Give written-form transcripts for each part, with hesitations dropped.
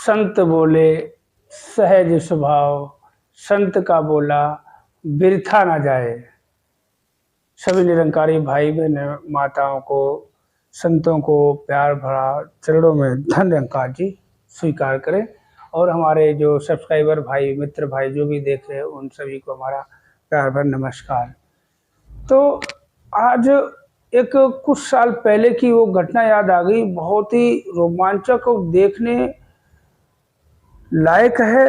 संत बोले सहज स्वभाव, संत का बोला बिरथा ना जाए। सभी निरंकारी भाई बहन माताओं को, संतों को प्यार भरा चरणों में धन्यवाद जी स्वीकार करें। और हमारे जो सब्सक्राइबर भाई, मित्र भाई जो भी देख रहे हैं, उन सभी को हमारा प्यार भरा नमस्कार। तो आज एक कुछ साल पहले की वो घटना याद आ गई, बहुत ही रोमांचक और देखने लायक है।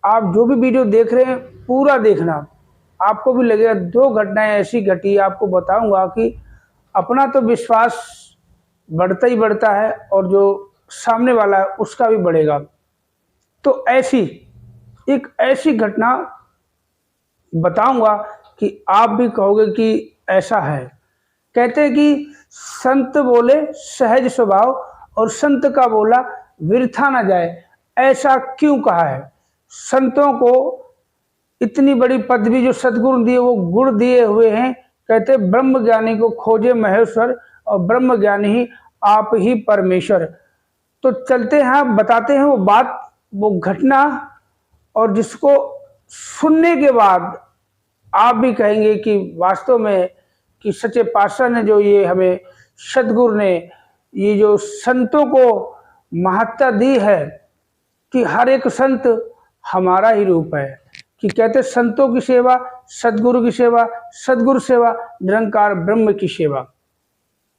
आप जो भी वीडियो देख रहे हैं पूरा देखना, आपको भी लगेगा। दो घटनाएं ऐसी घटी, आपको बताऊंगा कि अपना तो विश्वास बढ़ता ही बढ़ता है और जो सामने वाला है उसका भी बढ़ेगा। तो एक ऐसी घटना बताऊंगा कि आप भी कहोगे कि ऐसा है। कहते हैं कि संत बोले सहज स्वभाव और संत का बोला विरथा ना जाए। ऐसा क्यों कहा है? संतों को इतनी बड़ी पदवी जो सदगुरु दिए, वो गुण दिए हुए हैं। कहते ब्रह्म ज्ञानी को खोजे महेश्वर और ब्रह्म ज्ञानी ही आप ही परमेश्वर। तो चलते हैं, बताते हैं वो बात, वो घटना, और जिसको सुनने के बाद आप भी कहेंगे कि वास्तव में कि सच्चे पातशाह ने जो ये हमें, सदगुरु ने ये जो संतों को महत्ता दी है कि हर एक संत हमारा ही रूप है। कि कहते संतों की सेवा सदगुरु की सेवा, सदगुरु सेवा निरंकार ब्रह्म की सेवा।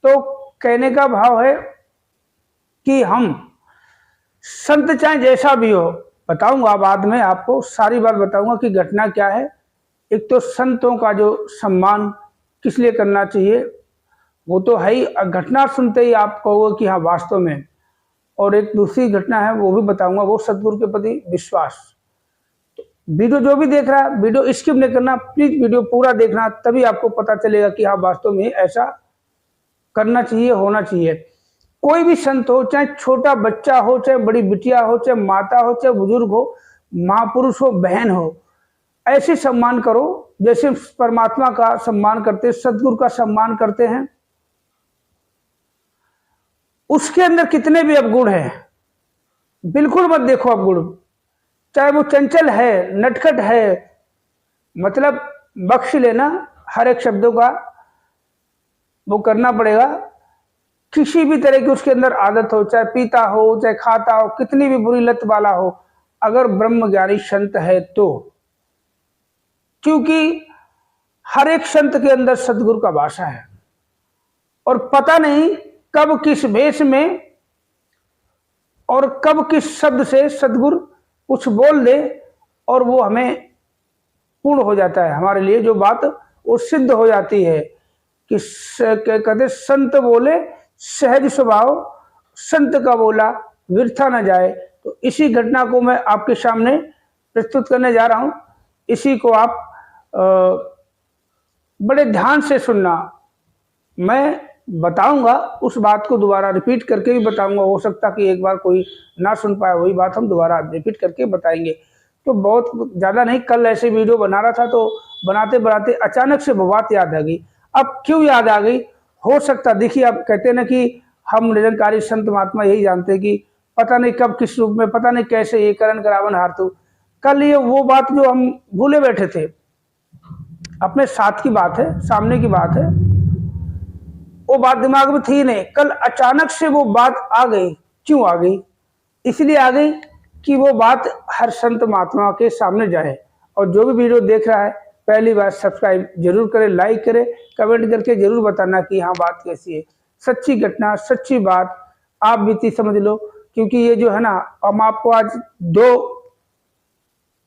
तो कहने का भाव है कि हम संत चाहे जैसा भी हो, बताऊंगा बाद में, आपको सारी बात बताऊंगा कि घटना क्या है। एक तो संतों का जो सम्मान किस लिए करना चाहिए वो तो है ही, घटना सुनते ही आप कहोगे कि हाँ वास्तव में। और एक दूसरी घटना है वो भी बताऊंगा, वो सदगुरु के प्रति विश्वास। तो वीडियो जो भी देख रहा है, वीडियो स्किप नहीं करना, प्लीज वीडियो पूरा देखना, तभी आपको पता चलेगा कि हाँ वास्तव में ऐसा करना चाहिए, होना चाहिए। कोई भी संत हो, चाहे छोटा बच्चा हो, चाहे बड़ी बिटिया हो, चाहे माता हो, चाहे बुजुर्ग हो, महापुरुष हो, बहन हो, ऐसे सम्मान करो जैसे परमात्मा का सम्मान करते, सदगुरु का सम्मान करते हैं। उसके अंदर कितने भी अवगुण हैं, बिल्कुल मत देखो अवगुण। चाहे वो चंचल है, नटखट है, मतलब बख्श लेना, हर एक शब्दों का वो करना पड़ेगा। किसी भी तरह की उसके अंदर आदत हो, चाहे पीता हो, चाहे खाता हो, कितनी भी बुरी लत वाला हो, अगर ब्रह्म ज्ञानी संत है तो। क्योंकि हर एक संत के अंदर सदगुरु का वासा है और पता नहीं कब किस वेश में और कब किस शब्द से सदगुरु कुछ बोल दे और वो हमें पूर्ण हो जाता है, हमारे लिए जो बात वो सिद्ध हो जाती है। कि कहते संत बोले सहज स्वभाव, संत का बोला व्यर्था न जाए। तो इसी घटना को मैं आपके सामने प्रस्तुत करने जा रहा हूं। इसी को आप बड़े ध्यान से सुनना। मैं बताऊंगा, उस बात को दोबारा रिपीट करके भी बताऊंगा। हो सकता कि एक बार कोई ना सुन पाए, वही बात हम दोबारा रिपीट करके बताएंगे। तो बहुत ज़्यादा नहीं, कल ऐसे वीडियो बना रहा था तो बनाते बनाते अचानक से वो बात याद आ गई। अब क्यों याद आ गई? हो सकता, देखिए आप कहते हैं ना कि हम निरंकारी संत महात्मा यही जानते हैं कि पता नहीं कब किस रूप में, पता नहीं कैसे ये करण करावन हारतु। कल ये वो बात जो हम भूले बैठे थे, अपने साथ की बात है, सामने की बात है, वो बात दिमाग में थी नहीं, कल अचानक से वो बात आ गई। क्यों आ गई? इसलिए आ गई कि वो बात हर संत महात्मा के सामने जाए। और जो भी वीडियो देख रहा है पहली बार सब्सक्राइब जरूर करे, लाइक करे, कमेंट करके जरूर बताना कि हाँ बात कैसी है। सच्ची घटना, सच्ची बात आप बीती समझ लो। क्योंकि ये जो है ना, हम आपको आज दो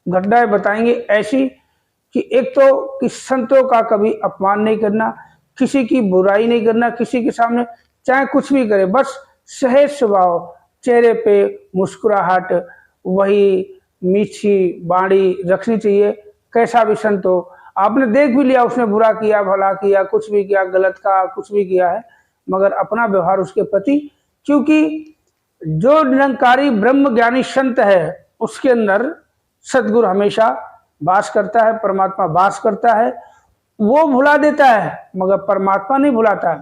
घटनाएं बताएंगे ऐसी कि एक तो कि संतों का कभी अपमान नहीं करना, किसी की बुराई नहीं करना, किसी के सामने चाहे कुछ भी करे, बस सहज स्वभाव, चेहरे पे मुस्कुराहट, वही मीठी बाणी रखनी चाहिए। कैसा भी संत हो, आपने देख भी लिया उसने बुरा किया, भला किया, कुछ भी किया, गलत का कुछ भी किया है, मगर अपना व्यवहार उसके प्रति, क्योंकि जो निरंकारी ब्रह्म ज्ञानी संत है उसके अंदर सदगुरु हमेशा वास करता है, परमात्मा वास करता है। वो भुला देता है मगर परमात्मा नहीं भुलाता।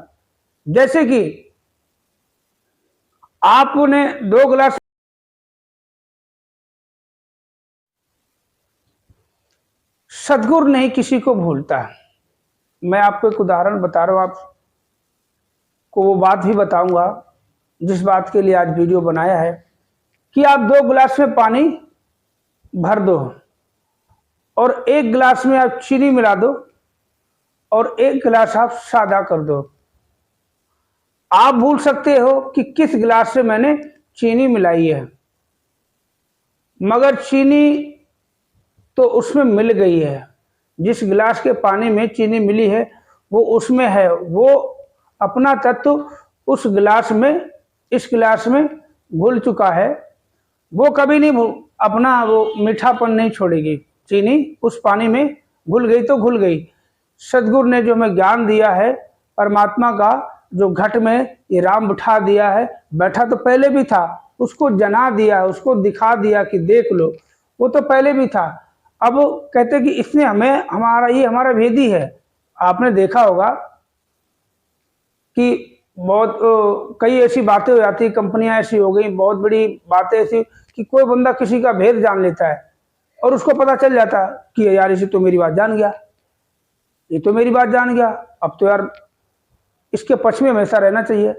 जैसे कि आपने 2 गिलास सद्गुरु नहीं किसी को भूलता। मैं आपको एक उदाहरण बता रहा हूँ, आपको वो बात भी बताऊंगा जिस बात के लिए आज वीडियो बनाया है, कि आप 2 गिलास में पानी भर दो और 1 गिलास में आप चीनी मिला दो और 1 गिलास आप सादा कर दो। आप भूल सकते हो कि किस गिलास से मैंने चीनी मिलाई है, मगर चीनी तो उसमें मिल गई है। जिस गिलास के पानी में चीनी मिली है वो उसमें है, वो अपना तत्व उस गिलास में, इस गिलास में घुल चुका है। वो कभी नहीं अपना वो मीठापन नहीं छोड़ेगी। चीनी उस पानी में घुल गई तो घुल गई। सदगुरु ने जो हमें ज्ञान दिया है परमात्मा का, जो घट में ये राम बिठा दिया है, बैठा तो पहले भी था, उसको जना दिया, उसको दिखा दिया कि देख लो, वो तो पहले भी था। अब कहते कि इसने हमें, हमारा भेदी है। आपने देखा होगा कि बहुत कई ऐसी बातें हो जाती, कंपनियां ऐसी हो गई, बहुत बड़ी बातें ऐसी कि कोई बंदा किसी का भेद जान लेता है और उसको पता चल जाता कि यार इसे तो मेरी बात जान गया, ये तो मेरी बात जान गया, अब तो यार इसके पक्ष में हमेशा रहना चाहिए,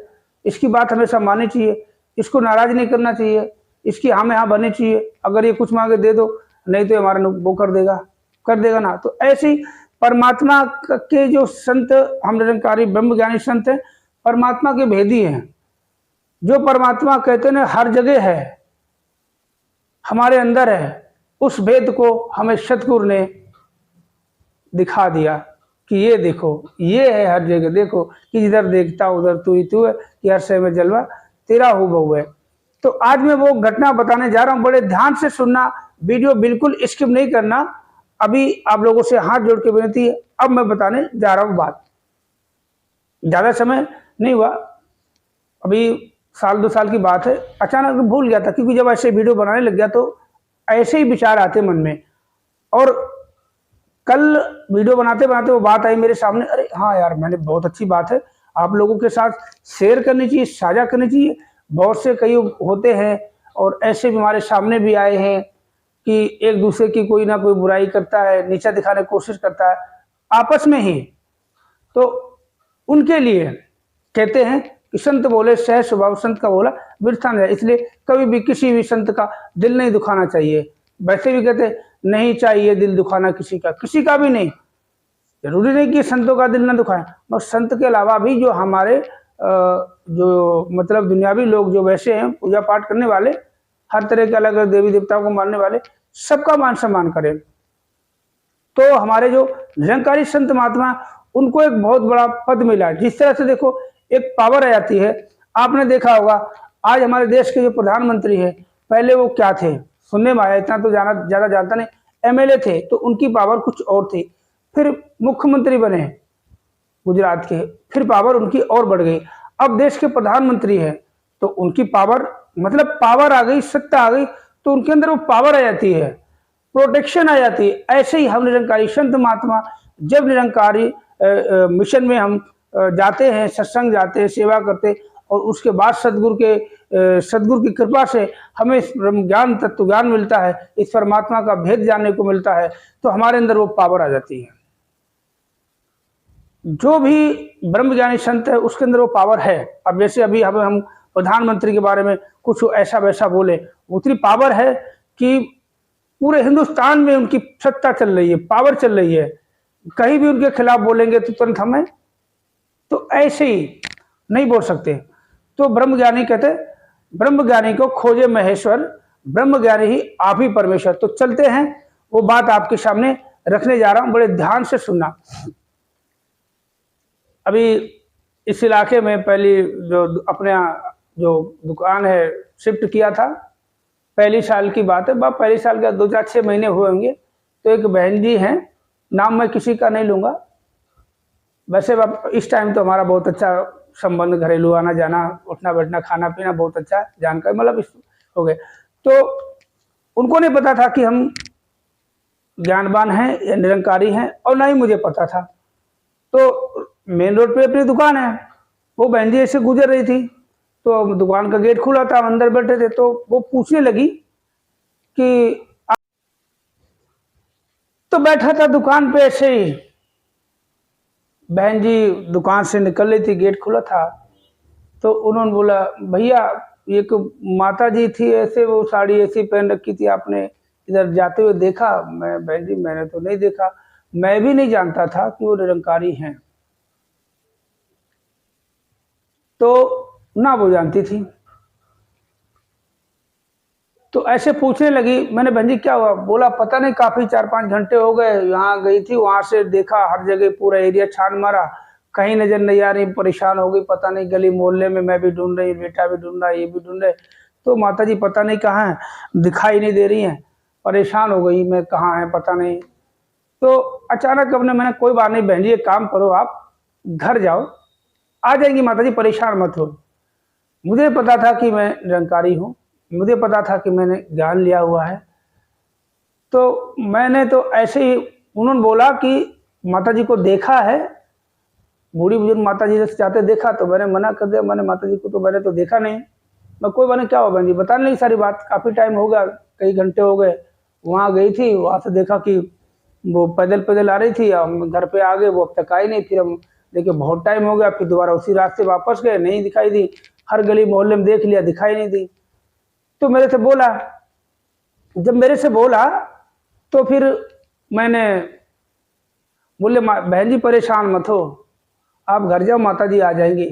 इसकी बात हमेशा माननी चाहिए, इसको नाराज नहीं करना चाहिए, इसकी हाँ में हाँ बननी चाहिए। अगर ये कुछ मांगे दे दो, नहीं तो हमारा वो कर देगा ना। तो ऐसे ही परमात्मा के जो संत, हम निरंकारी ब्रह्म ज्ञानी संत हैं, परमात्मा के भेदी हैं। जो परमात्मा कहते हैं हर जगह है, हमारे अंदर है, उस भेद को हमें सतगुरु ने दिखा दिया कि ये देखो, ये है हर जगह, देखो कि जिधर देखता उधर तू ही तू है, कि हर शय में जलवा तेरा हो बहु है। तो आज मैं वो घटना बताने जा रहा हूँ, बड़े ध्यान से सुनना, वीडियो बिल्कुल स्किप नहीं करना। अभी आप लोगों से हाथ जोड़ के विनती है, अब मैं बताने जा रहा हूँ बात। ज्यादा समय नहीं हुआ, अभी 1-2 साल की बात है। अचानक भूल गया था, क्योंकि जब ऐसे वीडियो बनाने लग गया तो ऐसे ही विचार आते मन में। और कल वीडियो बनाते बनाते वो बात आई मेरे सामने, अरे हाँ यार, मैंने बहुत अच्छी बात है आप लोगों के साथ शेयर करनी चाहिए, साझा करनी चाहिए। बहुत से कई होते हैं और ऐसे भी हमारे सामने भी आए हैं कि एक दूसरे की कोई ना कोई बुराई करता है, नीचा दिखाने की कोशिश करता है आपस में ही। तो उनके लिए कहते हैं कि संत बोले सह स्वभाव, संत का बोला व्यर्थ न जाए। इसलिए कभी भी किसी भी संत का दिल नहीं दुखाना चाहिए। वैसे भी कहते नहीं चाहिए दिल दुखाना किसी का भी नहीं। जरूरी नहीं कि संतों का दिल ना दुखाए, मगर संत के अलावा भी जो हमारे जो मतलब दुनियावी लोग जो वैसे हैं, पूजा पाठ करने वाले, हर तरह के अलग अलग देवी देवताओं को मानने वाले, सबका मान सम्मान करें। तो हमारे जो निरंकारी संत महात्मा, उनको एक बहुत बड़ा पद मिला। जिस तरह से देखो एक पावर आ जाती है। आपने देखा होगा आज हमारे देश के जो प्रधानमंत्री है, पहले वो क्या थे सुनने में आया, इतना तो ज्यादा जानता नहीं, एमएलए थे तो उनकी पावर कुछ और थी। फिर मुख्यमंत्री बने गुजरात के, फिर पावर उनकी और बढ़ गई। अब देश के प्रधानमंत्री है तो उनकी पावर, मतलब पावर आ गई, सत्ता आ गई, तो उनके अंदर वो पावर आ जाती है, प्रोटेक्शन आ जाती है। ऐसे ही हम निरंकारी संत महात्मा जब निरंकारी मिशन में हम जाते हैं, सत्संग जाते हैं, सेवा करते, और उसके बाद सदगुरु की कृपा से हमें ब्रह्म ज्ञान, तत्व ज्ञान मिलता है, इस परमात्मा का भेद जानने को मिलता है, तो हमारे अंदर वो पावर आ जाती है। जो भी ब्रह्म ज्ञानी संत है उसके अंदर वो पावर है। अब जैसे अभी हम प्रधानमंत्री के बारे में कुछ ऐसा वैसा बोले, उतनी पावर है कि पूरे हिंदुस्तान में उनकी सत्ता चल रही है, पावर चल रही है। कहीं भी उनके खिलाफ बोलेंगे तो तुरंत हमें, तो ऐसे ही नहीं बोल सकते। तो ब्रह्म ज्ञानी कहते, ब्रह्म ज्ञानी को खोजे महेश्वर, ब्रह्म ज्ञानी ही आप ही परमेश्वर। तो चलते हैं, वो बात आपके सामने रखने जा रहा हूं, बड़े ध्यान से सुनना। अभी इस इलाके में पहली जो अपने जो दुकान है शिफ्ट किया था, पहली साल की बात है, पहली साल का 2-4-6 महीने हुए होंगे। तो एक बहन जी हैं, नाम मैं किसी का नहीं लूंगा, वैसे इस टाइम तो हमारा बहुत अच्छा संबंध, घरेलू आना जाना, उठना बैठना, खाना पीना बहुत अच्छा जानकारी, मतलब हो गए। तो उनको नहीं पता था कि हम ज्ञानवान हैं या निरंकारी हैं, और ना ही मुझे पता था। तो मेन रोड पे अपनी दुकान है, वो बहन जी ऐसे गुजर रही थी, तो दुकान का गेट खुला था, अंदर बैठे थे, तो वो पूछने लगी कि तो बैठा था दुकान पे ऐसे ही, बहन जी दुकान से निकल रही थी, गेट खुला था, तो उन्होंने बोला भैया एक माता जी थी ऐसे, वो साड़ी ऐसी पहन रखी थी, आपने इधर जाते हुए देखा? मैं बहन जी मैंने तो नहीं देखा, मैं भी नहीं जानता था कि वो निरंकारी हैं। तो ना वो जानती थी, तो ऐसे पूछने लगी। मैंने बहन जी क्या हुआ? बोला पता नहीं, काफी 4-5 घंटे हो गए, यहाँ गई थी, वहां से देखा, हर जगह पूरा एरिया छान मारा, कहीं नजर नहीं आ रही, परेशान हो गई, पता नहीं गली मोहल्ले में मैं भी ढूंढ रही, बेटा भी ढूंढ रहा, ये भी ढूंढ रहे, तो माता जी पता नहीं कहाँ है, दिखाई नहीं दे रही हैं, परेशान हो गई मैं, कहाँ है पता नहीं। तो अचानक अपने मैंने कोई बात नहीं बहन जी, एक काम करो, आप घर जाओ, आ जाएंगी माता जी, परेशान मत हो। मुझे पता था कि मैं निरंकारी हूँ, मुझे पता था कि मैंने ज्ञान लिया हुआ है, तो मैंने तो ऐसे ही, उन्होंने बोला कि माता जी को देखा है, बूढ़ी बुजुर्ग माता जी से जाते देखा, तो मैंने मना कर दिया, मैंने माता जी को तो मैंने तो देखा नहीं। मैं कोई बने क्या हो बहन जी, बता नहीं सारी बात, काफ़ी टाइम हो गया, कई घंटे हो गए, वहाँ गई थी, वहाँ से देखा कि वो पैदल पैदल आ रही थी, हम घर पे आ गए, वो अब तक आई नहीं, फिर हम देखिए बहुत टाइम हो गया, फिर दोबारा उसी रास्ते वापस गए, नहीं दिखाई दी, हर गली मोहल्ले में देख लिया, दिखाई नहीं दी। तो मेरे से बोला, जब मेरे से बोला तो फिर मैंने बोले बहन जी परेशान मत हो, आप घर जाओ, माता जी आ जाएंगी,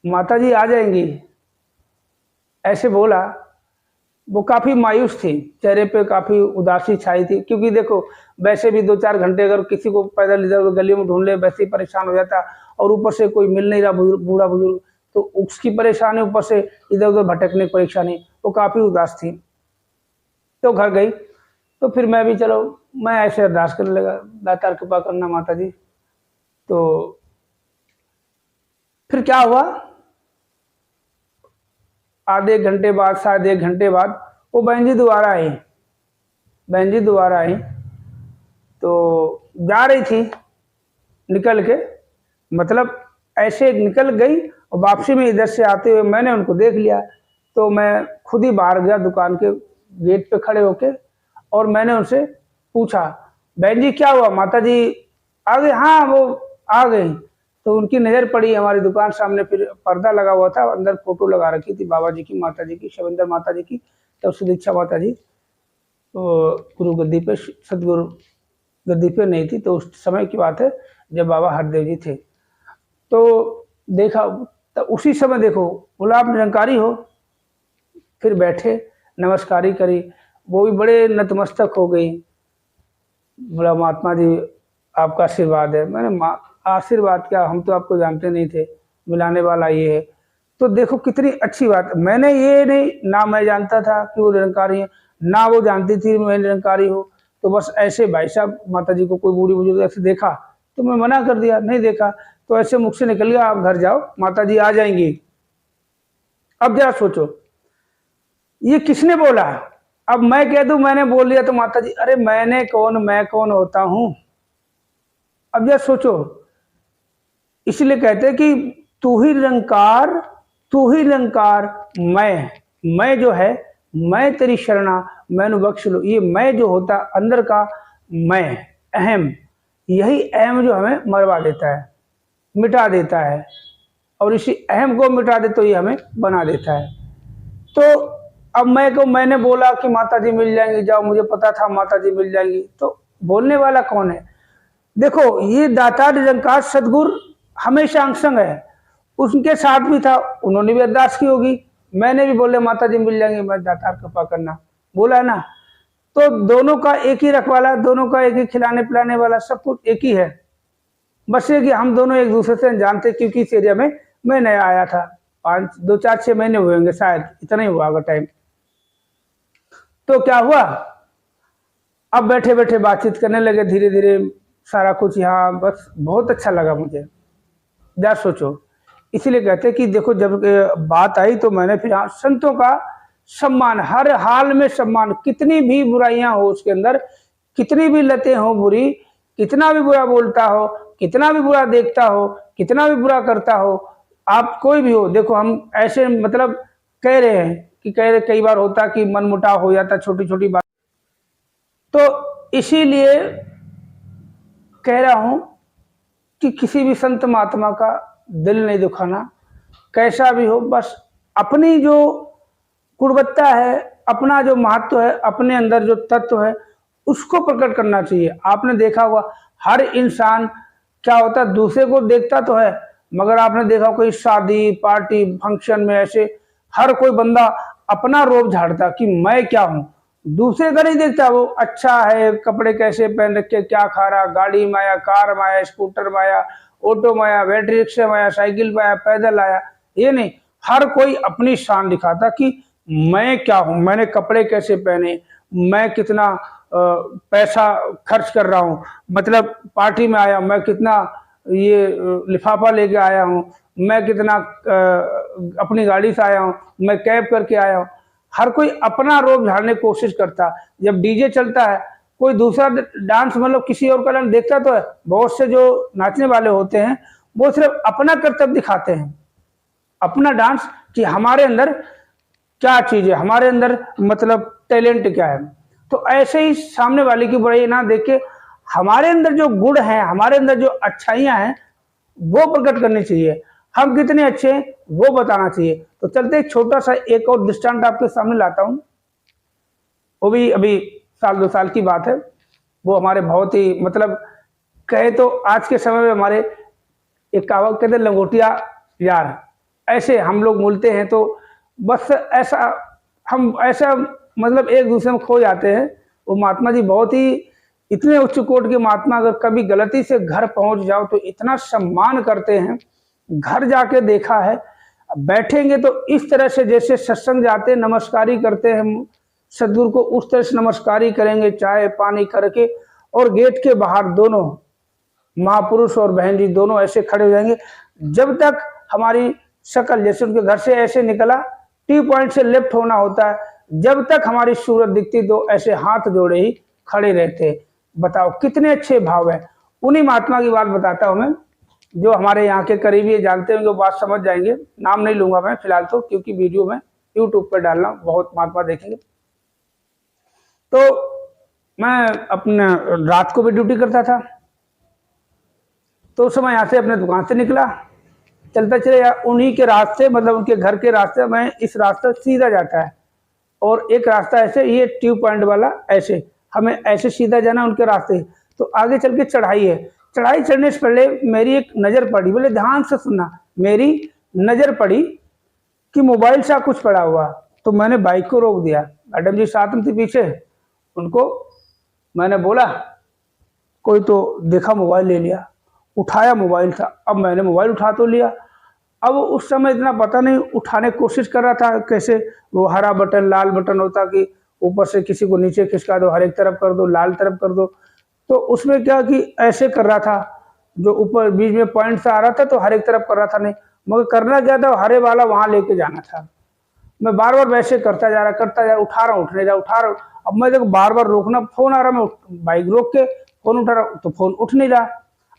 माता जी आ जाएंगी, ऐसे बोला। वो काफ़ी मायूस थी, चेहरे पे काफ़ी उदासी छाई थी, क्योंकि देखो वैसे भी 2-4 घंटे अगर किसी को पैदल इधर उधर गलियों में ढूंढ ले वैसे ही परेशान हो जाता, और ऊपर से कोई मिल नहीं रहा बूढ़ा बुजुर्ग, तो उसकी परेशानी, ऊपर से इधर उधर भटकने की परेशानी, वो काफ़ी उदास थी। तो घर गई, तो फिर मैं भी चलो, मैं ऐसे अरदास करने लगा, दातार कृपा करना माता जी। तो फिर क्या हुआ, आधे घंटे बाद, शायद 1 घंटे बाद, वो बहन जी दोबारा आई, बहन जी दोबारा आई, तो जा रही थी निकल के, मतलब ऐसे निकल गई, और वापसी में इधर से आते हुए मैंने उनको देख लिया, तो मैं खुद ही बाहर गया दुकान के गेट पे खड़े होके, और मैंने उनसे पूछा बहन जी क्या हुआ, माता जी आ गए? हाँ वो आ गई। तो उनकी नज़र पड़ी हमारी दुकान सामने, फिर पर्दा लगा हुआ था, अंदर फोटो लगा रखी थी बाबा जी की, माता जी की, शविंदर माता जी की, तब सुदीक्षा माता जी तो गुरु गद्दी पे, सदगुरु गद्दी पे नहीं थी, तो उस समय की बात है जब बाबा हरदेव जी थे। तो देखा, तो उसी समय देखो बोला आप निरंकारी हो, फिर बैठे, नमस्कारी करी, वो भी बड़े नतमस्तक हो गई, बोला महात्मा जी आपका आशीर्वाद है। मैंने आशीर्वाद क्या, हम तो आपको जानते नहीं थे, मिलाने वाला ये है। तो देखो कितनी अच्छी बात, मैंने ये नहीं, ना मैं जानता था कि वो निरंकारी है, ना वो जानती थी मैं निरंकारी हूँ, तो बस ऐसे भाई साहब माता जी को कोई बूढ़ी बुजुर्ग ऐसे देखा, तो मैं मना कर दिया, नहीं देखा, तो ऐसे मुख से निकल गया, आप घर जाओ, माता जी आ जाएंगी। अब जरा सोचो, ये किसने बोला? अब मैं कह दूं मैंने बोल लिया तो माता जी, अरे मैंने कौन, मैं कौन होता हूं? अब जरा सोचो, इसलिए कहते हैं कि तू ही निरंकार, तू ही निरंकार, मैं जो है, मैं तेरी शरणा, मैंने बख्श लो। ये मैं जो होता अंदर का मैं, अहम, यही अहम जो हमें मरवा देता है, मिटा देता है, और इसी अहम को मिटा दे तो ये हमें बना देता है। तो अब मैं को मैंने बोला कि माता जी मिल जाएंगी, जाओ, मुझे पता था माता जी मिल जाएंगी, तो बोलने वाला कौन है? देखो ये दातार निरंकार सदगुरु हमेशा अंग संग है, उनके साथ भी था, उन्होंने भी अरदास की होगी, मैंने भी बोले माता जी मिल जाएंगे, मैं दातार कृपा करना बोला है ना। तो दोनों का एक ही रखवाला, दोनों का एक ही खिलाने पिलाने वाला, सब कुछ एक ही है, बस ये कि हम दोनों एक दूसरे से जानते, क्योंकि इस एरिया में मैं नया आया था, 2-4-6 महीने हुए होंगे शायद, इतना ही हुआ होगा टाइम। तो क्या हुआ, अब बैठे बैठे बातचीत करने लगे, धीरे धीरे सारा कुछ यहाँ, बस बहुत अच्छा लगा मुझे। जरा सोचो, इसीलिए कहते हैं कि देखो जब बात आई तो मैंने फिर हाँ, संतों का सम्मान, हर हाल में सम्मान, कितनी भी बुराइयां हो उसके अंदर, कितनी भी लतें हो बुरी, कितना भी बुरा बोलता हो, कितना भी बुरा देखता हो, कितना भी बुरा करता हो, आप कोई भी हो, देखो हम ऐसे मतलब कह रहे हैं कि कह रहे, कई बार होता कि मन मुटाव हो जाता छोटी छोटी बात, तो इसीलिए कह रहा हूं कि किसी भी संत महात्मा का दिल नहीं दुखाना, कैसा भी हो, बस अपनी जो गुणवत्ता है, अपना जो महत्व है, अपने अंदर जो तत्व है उसको प्रकट करना चाहिए। आपने देखा होगा हर इंसान क्या होता है, दूसरे को देखता तो है, मगर आपने देखा कोई शादी पार्टी फंक्शन में ऐसे हर कोई बंदा अपना रोब झाड़ता कि मैं क्या हूं, दूसरे का नहीं देखता। वो अच्छा है, कपड़े कैसे पहन रखे, क्या खा रहा, गाड़ी में आया, कार में आया, स्कूटर में आया, ऑटो में आया, बैटरी रिक्शे में आया, साइकिल में आया, पैदल आया, ये नहीं, हर कोई अपनी शान दिखाता कि मैं क्या हूं, मैंने कपड़े कैसे पहने, मैं कितना पैसा खर्च कर रहा हूं, मतलब पार्टी में आया मैं कितना ये लिफाफा लेके आया हूं, मैं कितना अपनी गाड़ी से आया हूं, मैं कैब करके आया हूं। हर कोई अपना रोब झाड़ने की कोशिश करता। जब डीजे चलता है, कोई दूसरा डांस मतलब किसी और का डांस देखता तो है, बहुत से जो नाचने वाले होते हैं वो सिर्फ अपना कर्तव्य दिखाते हैं, अपना डांस, कि हमारे अंदर क्या चीज है, हमारे अंदर मतलब टैलेंट क्या है। तो ऐसे ही सामने वाले की बुराई ना देख के हमारे अंदर जो गुण है, हमारे अंदर जो अच्छाइयां हैं वो प्रकट करनी चाहिए, हम कितने अच्छे हैं वो बताना चाहिए। तो चलते एक छोटा सा एक और दृष्टांत आपके सामने लाता हूं, वो भी अभी साल 2 साल की बात है। वो हमारे बहुत ही मतलब कहे तो आज के समय में हमारे एक कहावत कहते लंगोटिया यार, ऐसे हम लोग मिलते हैं तो बस ऐसा हम ऐसा मतलब एक दूसरे में खो जाते हैं। वो महात्मा जी बहुत ही इतने उच्च कोट के महात्मा, अगर कभी गलती से घर पहुंच जाओ तो इतना सम्मान करते हैं। घर जाके देखा है, बैठेंगे तो इस तरह से जैसे सत्संग जाते नमस्कारी करते हैं सदगुरु को, उस तरह से नमस्कारी करेंगे चाय पानी करके, और गेट के बाहर दोनों महापुरुष और बहन जी दोनों ऐसे खड़े हो जाएंगे। जब तक हमारी शक्ल जैसे उनके घर से ऐसे निकला, टी पॉइंट से लेफ्ट होना होता है, जब तक हमारी सूरत दिखती तो ऐसे हाथ जोड़े ही खड़े रहते। बताओ कितने अच्छे भाव है। उन्हीं महात्मा की बात बताता हूं मैं, जो हमारे यहाँ के करीबी जानते होंगे, बात समझ जाएंगे, नाम नहीं लूंगा मैं फिलहाल तो, क्योंकि वीडियो में यूट्यूब पर डालना बहुत महात्मा देखेंगे। तो मैं अपने रात को भी ड्यूटी करता था, तो उस समय यहाँ से अपने दुकान से निकला, चलता चले उन्हीं के रास्ते, मतलब उनके घर के रास्ते में इस रास्ते सीधा जाता है, और एक रास्ता ऐसे ये ट्यूब पॉइंट वाला, ऐसे हमें ऐसे सीधा जाना उनके रास्ते। तो आगे चल के चढ़ाई है, चढ़ाई चढ़ने से पहले मेरी एक नज़र पड़ी, बोले ध्यान से सुनना, मेरी नज़र पड़ी कि मोबाइल सा कुछ पड़ा हुआ। तो मैंने बाइक को रोक दिया, मैडम जी साथ में थी पीछे, उनको मैंने बोला, कोई तो देखा मोबाइल ले लिया, उठाया मोबाइल था। अब मैंने मोबाइल उठा तो लिया, अब उस समय इतना पता नहीं, उठाने की कोशिश कर रहा था कैसे, वो हरा बटन लाल बटन होता कि ऊपर से किसी को नीचे खिसका दो, हर एक तरफ कर दो, लाल तरफ कर दो। तो उसमें क्या कि ऐसे कर रहा था, जो ऊपर बीच में पॉइंट से आ रहा था तो हर एक तरफ कर रहा था, नहीं मगर करना क्या था, हरे वाला वहां लेके जाना था। मैं बार बार वैसे करता जा रहा, उठा रहा हूँ, उठ नहीं रहा, उठा रहा हूँ। अब मैं देखो बार बार रोकना, फोन आ रहा, मैं बाइक रोक के फोन उठा रहा हूँ तो फोन उठ नहीं रहा।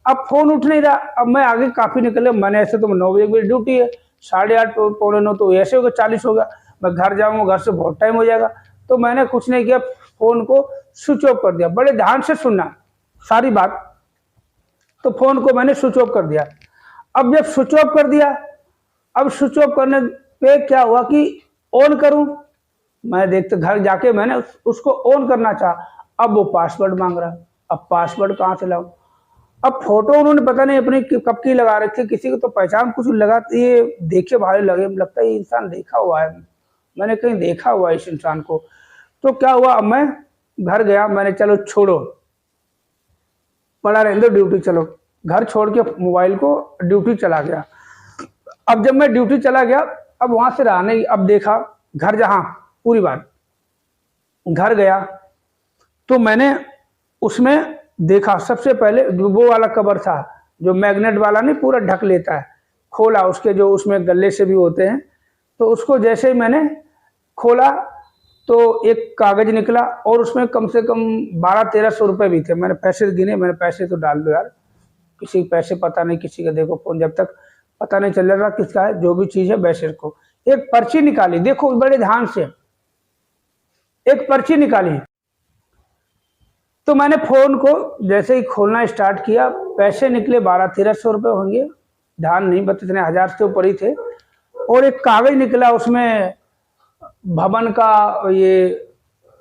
अब फोन उठ नहीं रहा, अब मैं आगे काफी निकले, मैंने ऐसे तो 9 बजे मेरी ड्यूटी है, 8:30 पौने 9 तो ऐसे हो गया, 40 हो गया, मैं घर जाऊंगा, घर से बहुत टाइम हो जाएगा। तो मैंने कुछ नहीं किया, फोन को स्विच ऑफ कर दिया। बड़े ध्यान से सुनना सारी बात, तो फोन को मैंने स्विच ऑफ कर दिया। अब जब स्विच ऑफ कर दिया, अब स्विच ऑफ करने पे क्या हुआ कि ऑन करूं, मैं देखते घर जाके मैंने उसको ऑन करना चाहा, अब वो पासवर्ड मांग रहा, अब पासवर्ड कहाँ से लाऊं। अब फोटो उन्होंने पता नहीं अपनी कब की लगा रखी, किसी को तो पहचान कुछ लगा, ये देखे भाई लगे, लगता है ये इंसान देखा हुआ है, मैंने कहीं देखा हुआ है इस इंसान को। तो क्या हुआ, अब मैं घर गया, मैंने चलो छोड़ो, पड़ा रहने दो, ड्यूटी चलो, घर छोड़ के मोबाइल को ड्यूटी चला गया। अब जब मैं ड्यूटी चला गया, अब वहां से रहा नहीं, अब देखा घर, जहां पूरी बात, घर गया तो मैंने उसमें देखा, सबसे पहले वो वाला कवर था जो मैग्नेट वाला नहीं पूरा ढक लेता है, खोला, उसके जो उसमें गले से भी होते हैं, तो उसको जैसे ही मैंने खोला तो एक कागज निकला, और उसमें कम से कम 1200-1300 रुपए भी थे। मैंने पैसे गिने, मैंने पैसे तो डाल दो यार, किसी के पैसे पता नहीं, किसी का देखो फोन, जब तक पता नहीं चल रहा किसका है, जो भी चीज है वैसे को। एक पर्ची निकाली, देखो बड़े ध्यान से, एक पर्ची निकाली, तो मैंने फ़ोन को जैसे ही खोलना स्टार्ट किया, पैसे निकले 1200-1300 रुपये होंगे, ध्यान नहीं, बस इतने 1000 से ऊपर ही थे। और एक कागज़ निकला, उसमें भवन का ये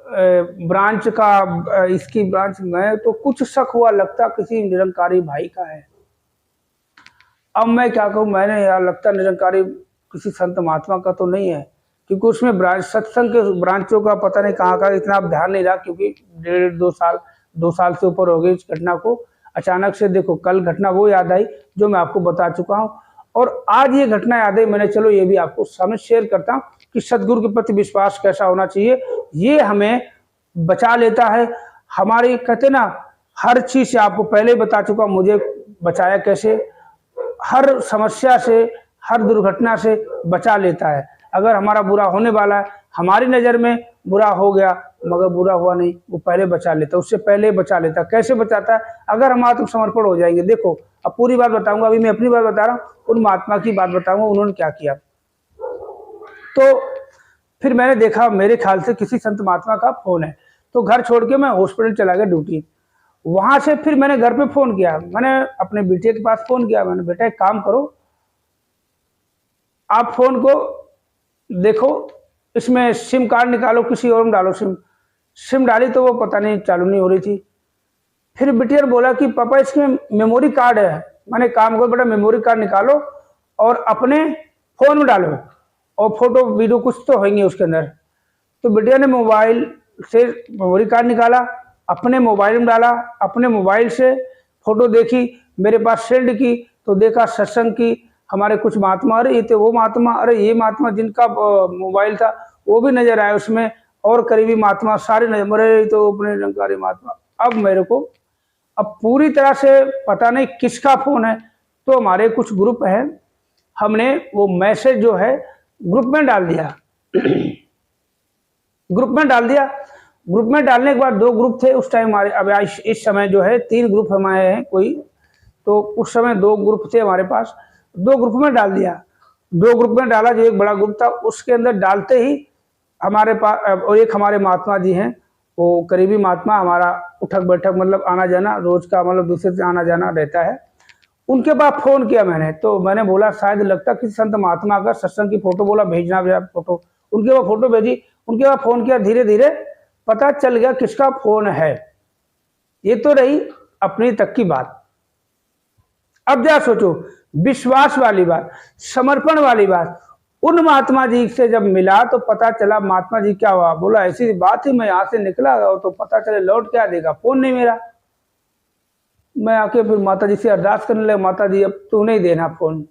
ब्रांच का, इसकी ब्रांच में तो कुछ शक हुआ, लगता किसी निरंकारी भाई का है। अब मैं क्या कहूँ, मैंने यार लगता निरंकारी किसी संत महात्मा का तो नहीं है, क्योंकि उसमें ब्रांच सत्संग के ब्रांचों का पता नहीं कहाँ का, इतना अब ध्यान नहीं रहा, क्योंकि 1.5-2 साल से ऊपर हो गई इस घटना को। अचानक से देखो कल घटना वो याद आई जो मैं आपको बता चुका हूँ, और आज ये घटना याद आई, मैंने चलो ये भी आपको सामने शेयर करता हूँ कि सदगुरु के प्रति विश्वास कैसा होना चाहिए। ये हमें बचा लेता है, हमारी कहते ना हर चीज़ से, आपको पहले ही बता चुका, मुझे बचाया कैसे, हर समस्या से, हर दुर्घटना से बचा लेता है। अगर हमारा बुरा होने वाला है, हमारी नज़र में बुरा हो गया मगर बुरा हुआ नहीं, वो पहले बचा लेता, उससे पहले बचा लेता। कैसे बचाता है? अगर हम आत्मसमर्पण हो जाएंगे। देखो अब पूरी बात बताऊंगा, अभी मैं अपनी बात बता रहा हूँ, उन महात्मा की बात बताऊंगा उन्होंने क्या किया। तो फिर मैंने देखा, मेरे ख्याल से किसी संत महात्मा का फोन है, तो घर छोड़ के मैं हॉस्पिटल चला गया ड्यूटी। वहां से फिर मैंने घर पे फोन किया, मैंने अपने बेटे के पास फोन किया, मैंने बेटा एक काम करो, आप फोन को देखो, इसमें सिम कार्ड निकालो, किसी और में डालो सिम डाली तो वो पता नहीं चालू नहीं हो रही थी। फिर बिटिया ने बोला कि पापा इसमें मेमोरी कार्ड है। मैंने काम करो बेटा, मेमोरी कार्ड निकालो और अपने फोन में डालो, और फोटो वीडियो कुछ तो होंगे उसके अंदर। तो बिटिया ने मोबाइल से मेमोरी कार्ड निकाला, अपने मोबाइल में डाला, अपने मोबाइल से फोटो देखी, मेरे पास सेंड की, तो देखा सत्संग की, हमारे कुछ महात्मा, अरे ये थे वो महात्मा, अरे ये महात्मा जिनका मोबाइल था वो भी नजर आए उसमें, और करीबी महात्मा सारे नजर, मरे तो अपने निरंकारी महात्मा। अब मेरे को अब पूरी तरह से पता नहीं किसका फोन है, तो हमारे कुछ ग्रुप है, हमने वो मैसेज जो है ग्रुप में डाल दिया। ग्रुप में डाल दिया। ग्रुप में डालने के बाद 2 ग्रुप थे उस टाइम हमारे, अब इस समय जो है 3 ग्रुप हमारे हैं कोई, तो उस समय 2 ग्रुप थे हमारे पास, 2 ग्रुप में डाल दिया। 2 ग्रुप में डाला, जो एक बड़ा ग्रुप था उसके अंदर डालते ही हमारे पास, और एक हमारे महात्मा जी हैं, वो करीबी महात्मा, हमारा उठक बैठक मतलब आना जाना रोज का, मतलब दूसरे से आना जाना रहता है, उनके पास फोन किया मैंने। तो मैंने बोला शायद लगता किसी संत महात्मा का सत्संग की फोटो, बोला भेजना भैया फोटो, उनके पास फोटो भेजी, उनके पास फोन किया, धीरे धीरे पता चल गया किसका फोन है। ये तो रही अपनी तक की बात। अब जरा सोचो, विश्वास वाली बात, समर्पण वाली बात, उन महात्मा जी से जब मिला तो पता चला, महात्मा जी क्या हुआ, बोला ऐसी बात ही, मैं यहाँ से निकला तो पता चले लौट क्या देगा, फोन नहीं मेरा। मैं आके फिर माता जी से अरदास करने लगा, माता जी अब तू नहीं देना फोन,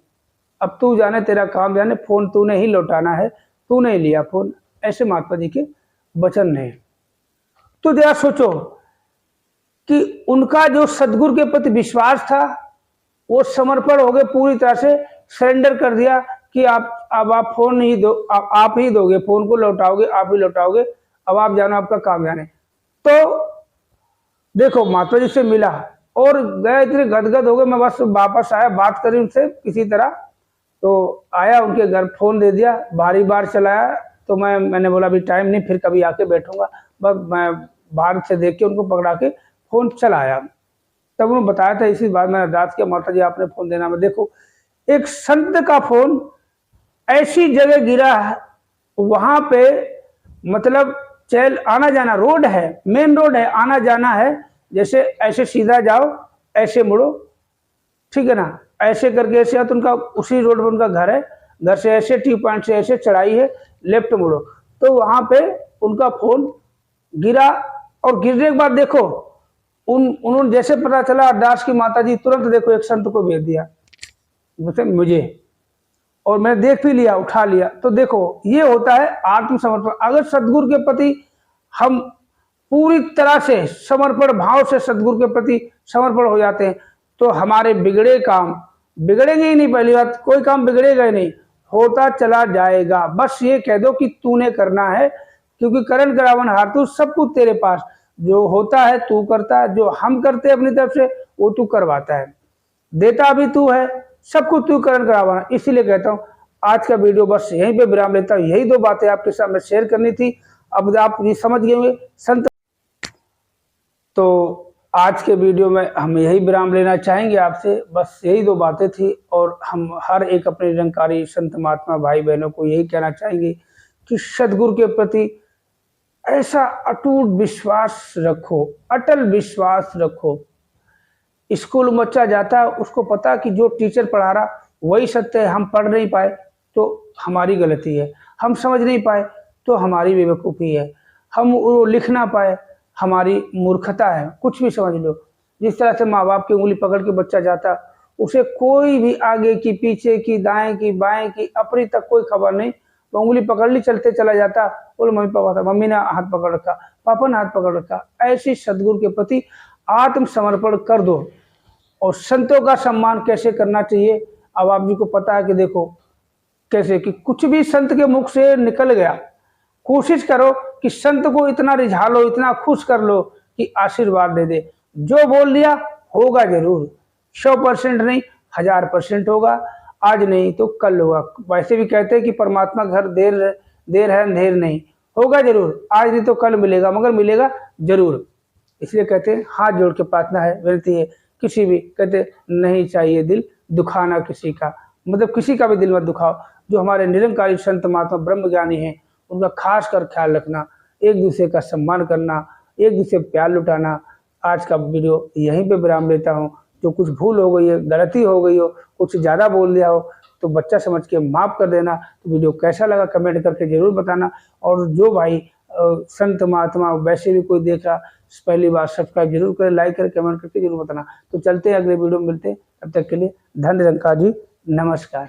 अब तू जाने, तेरा काम जाने, फोन तूने ही लौटाना है, तू नहीं लिया फोन, ऐसे महात्मा जी के वचन ने। तो जरा सोचो कि उनका जो सदगुरु के प्रति विश्वास था वो समर्पण हो गए, पूरी तरह से सरेंडर कर दिया कि अब आप फोन नहीं दो, आप ही दोगे, फोन को लौटाओगे, आप ही लौटाओगे, अब आप जानो, आपका काम जाने। तो देखो माता जी से मिला और गए, इतने गदगद हो गए, मैं बस वापस आया, बात करी उनसे किसी तरह, तो आया उनके घर, फोन दे दिया, बारी बार चलाया, तो मैंने बोला अभी टाइम नहीं, फिर कभी आके बैठूंगा, बस मैं बाहर से देख के उनको पकड़ा के फोन चलाया। तब उन्होंने बताया था इसी बात, मैंने अरदास किया, माता जी आपने फोन देना। मैं देखो एक संत का फोन ऐसी जगह गिरा है, वहां पे मतलब चल आना जाना रोड है, मेन रोड है, आना जाना है, जैसे ऐसे सीधा जाओ ऐसे मुड़ो, ठीक है ना, ऐसे करके ऐसे, तो उनका उसी रोड पर उनका घर है, घर से ऐसे टी पॉइंट से ऐसे चढ़ाई है, लेफ्ट मुड़ो, तो वहां पे उनका फोन गिरा। और गिरने के बाद देखो उन्होंने जैसे पता चला अरदास की, माता जी तुरंत देखो एक संत को भेज दिया मुझे, और मैंने देख भी लिया, उठा लिया। तो देखो ये होता है आत्मसमर्पण। अगर सदगुरु के प्रति हम पूरी तरह से समर्पण भाव से सदगुरु के प्रति समर्पण हो जाते हैं तो हमारे बिगड़े काम बिगड़ेंगे ही नहीं, पहली बात कोई काम बिगड़ेगा ही नहीं, होता चला जाएगा। बस ये कह दो कि तूने करना है, क्योंकि करण करावन हारतू, सब कुछ तेरे पास, जो होता है तू करता है, जो हम करते हैं अपनी तरफ से वो तू करवाता है, देता भी तू है, सब कुछ तू करण करावाना। इसीलिए कहता हूँ आज का वीडियो बस यहीं पे विराम लेता हूँ। यही 2 बातें आपके सामने शेयर करनी थी। अब आप ये समझ गए होंगे संत तो आज के वीडियो में हम यही विराम लेना चाहेंगे आपसे, बस यही 2 बातें थी और हम हर एक अपने निरंकारी संत महात्मा भाई बहनों को यही कहना चाहेंगे कि सद्गुरु के प्रति ऐसा अटूट विश्वास रखो, अटल विश्वास रखो। स्कूल में बच्चा जाता है, उसको पता कि जो टीचर पढ़ा रहा वही सत्य है। हम पढ़ नहीं पाए तो हमारी गलती है, हम समझ नहीं पाए तो हमारी बेवकूफ़ी है, हम वो लिख ना पाए हमारी मूर्खता है, कुछ भी समझ लो। जिस तरह से माँ बाप की उंगली पकड़ के बच्चा जाता, उसे कोई भी आगे की, पीछे की, दाएं की, बाएं की, अपनी तक कोई खबर नहीं, वो उंगली पकड़ ली चलते चला जाता। बोले मम्मी पापा था, मम्मी ने हाथ पकड़ रखा, पापा ने हाथ पकड़ रखा। ऐसी सद्गुरु के प्रति आत्मसमर्पण कर दो। और संतों का सम्मान कैसे करना चाहिए, अब आप जी को पता है कि देखो कैसे कि कुछ भी संत के मुख से निकल गया, कोशिश करो कि संत को इतना रिझा लो, इतना खुश कर लो कि आशीर्वाद दे दे। जो बोल दिया होगा जरूर, 100% नहीं 1000% होगा। आज नहीं तो कल होगा। वैसे भी कहते हैं कि परमात्मा घर देर है अंधेर नहीं, होगा जरूर। आज नहीं तो कल मिलेगा, मगर मिलेगा जरूर। इसलिए कहते हैं हाथ जोड़ के प्रार्थना है, विनती है, किसी भी कहते नहीं चाहिए दिल दुखाना किसी का, मतलब किसी का भी दिल मत दुखाओ। जो हमारे निरंकारी संत महात्मा ब्रह्म ज्ञानी हैं, उनका खास कर ख्याल रखना, एक दूसरे का सम्मान करना, एक दूसरे प्यार लुटाना। आज का वीडियो यहीं पे विराम लेता हूँ। जो कुछ भूल हो गई है, गलती हो गई हो, कुछ ज़्यादा बोल दिया हो तो बच्चा समझ के माफ़ कर देना। तो वीडियो कैसा लगा कमेंट करके ज़रूर बताना। और जो भाई संत महात्मा वैसे भी कोई देख रहा, पहली बार सब्सक्राइब जरूर करें, लाइक करें, कमेंट करके जरूर बताना। तो चलते हैं अगले वीडियो में मिलते हैं, तब तक के लिए धन निरंकार जी, नमस्कार।